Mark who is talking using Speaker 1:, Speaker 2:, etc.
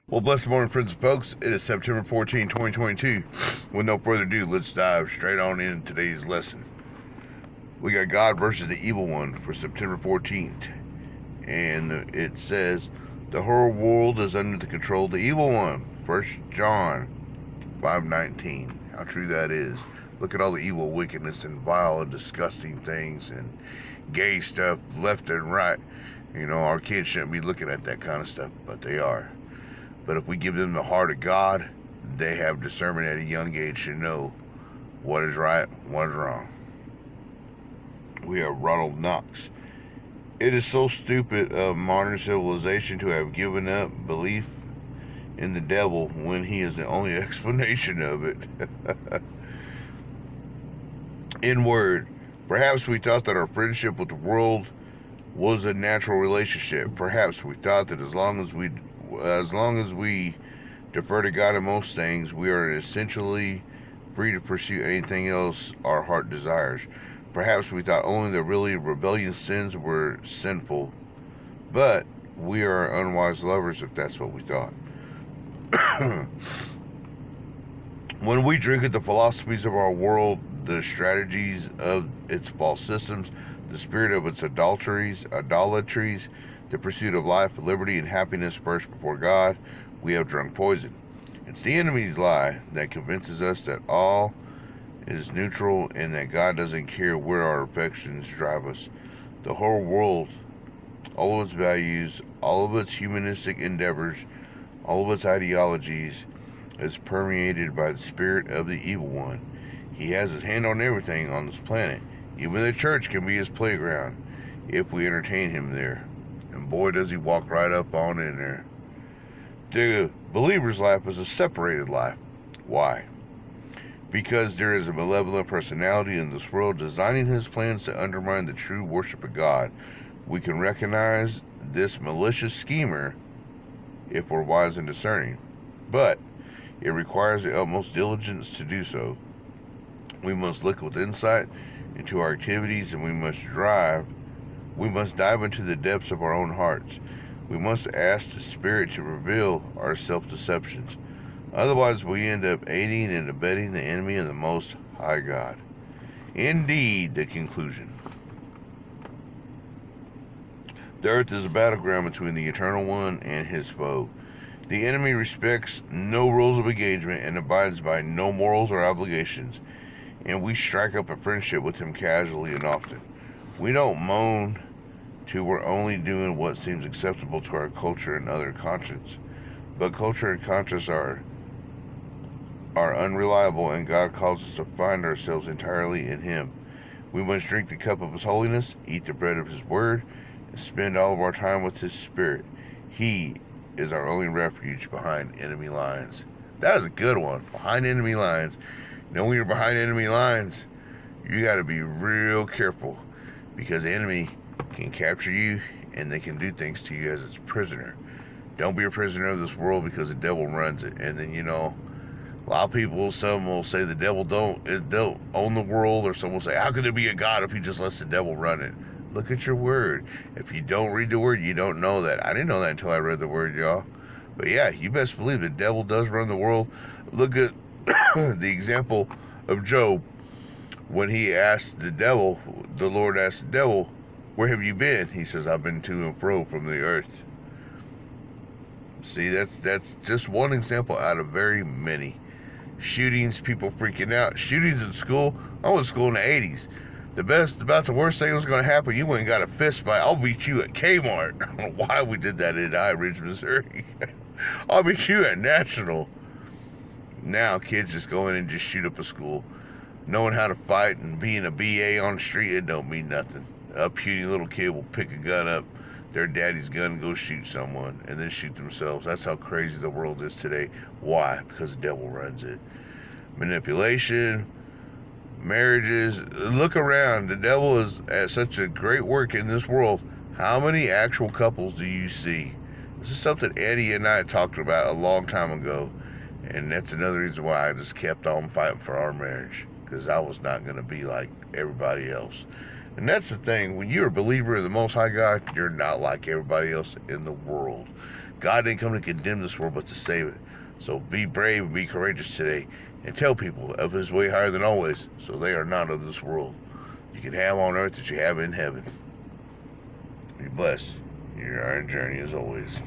Speaker 1: Well, blessed morning, friends and folks. It is September 14, 2022. With no further ado, let's dive straight on in today's lesson. We got God versus the evil one for September 14th. And it says, the whole world is under the control of the evil one. 1 John 5:19. How true that is. Look at all the evil wickedness and vile and disgusting things and gay stuff left and right. You know, our kids shouldn't be looking at that kind of stuff, but they are. But if we give them the heart of God, they have discernment at a young age to know what is right, what is wrong. We have Ronald Knox. It is so stupid of modern civilization to have given up belief in the devil when he is the only explanation of it. In word, perhaps we thought that our friendship with the world was a natural relationship. Perhaps we thought that as long as we defer to God in most things, we are essentially free to pursue anything else our heart desires. Perhaps we thought only the really rebellious sins were sinful, but we are unwise lovers if that's what we thought. When we drink at the philosophies of our world, the strategies of its false systems, the spirit of its idolatries, the pursuit of life, liberty, and happiness first before God, we have drunk poison. It's the enemy's lie that convinces us that all is neutral and that God doesn't care where our affections drive us. The whole world, all of its values, all of its humanistic endeavors, all of its ideologies, is permeated by the spirit of the evil one. He has his hand on everything on this planet. Even the church can be his playground if we entertain him there. And boy, does he walk right up on in there. The believer's life is a separated life. Why? Because there is a malevolent personality in this world designing his plans to undermine the true worship of God. We can recognize this malicious schemer if we're wise and discerning. But it requires the utmost diligence to do so. We must look with insight into our activities, and we must dive into the depths of our own hearts. We must ask the Spirit to reveal our self-deceptions. Otherwise, we end up aiding and abetting the enemy of the Most High God. Indeed, the conclusion. The earth is a battleground between the Eternal One and his foe. The enemy respects no rules of engagement and abides by no morals or obligations, and we strike up a friendship with him casually and often. We don't moan till we're only doing what seems acceptable to our culture and other conscience. But culture and conscience are unreliable, and God calls us to find ourselves entirely in him. We must drink the cup of his holiness, eat the bread of his word, and spend all of our time with his spirit. He is our only refuge behind enemy lines. That is a good one. Behind enemy lines. You know, when you're behind enemy lines, you got to be real careful, because the enemy can capture you and they can do things to you as its prisoner. Don't be a prisoner of this world, because the devil runs it. And then, you know, a lot of people, some will say the devil don't own the world, or some will say, how could there be a God if he just lets the devil run it? Look at your word. If you don't read the word, you don't know that. I didn't know that until I read the word, y'all. But yeah, you best believe the devil does run the world. Look at the example of Job. When he asked the devil, the Lord asked the devil, where have you been? He says, I've been to and fro from the earth. See, that's just one example out of very many. Shootings, people freaking out. Shootings in school. I went to school in the 80s. About the worst thing that was going to happen, you went and got a fist fight. I'll beat you at Kmart. I don't know why we did that in High Ridge, Missouri. I'll beat you at National. Now kids just go in and just shoot up a school. Knowing how to fight and being a BA on the street, it don't mean nothing. A puny little kid will pick a gun up, their daddy's gun, and go shoot someone, and then shoot themselves. That's how crazy the world is today. Why? Because the devil runs it. Manipulation, marriages. Look around. The devil is at such a great work in this world. How many actual couples do you see? This is something Eddie and I talked about a long time ago, and that's another reason why I just kept on fighting for our marriage, because I was not going to be like everybody else. And that's the thing. When you're a believer in the Most High God, you're not like everybody else in the world. God didn't come to condemn this world, but to save it. So be brave and be courageous today, and tell people of His way higher than always, so they are not of this world. You can have on earth that you have in heaven. Be blessed. You're on a journey as always.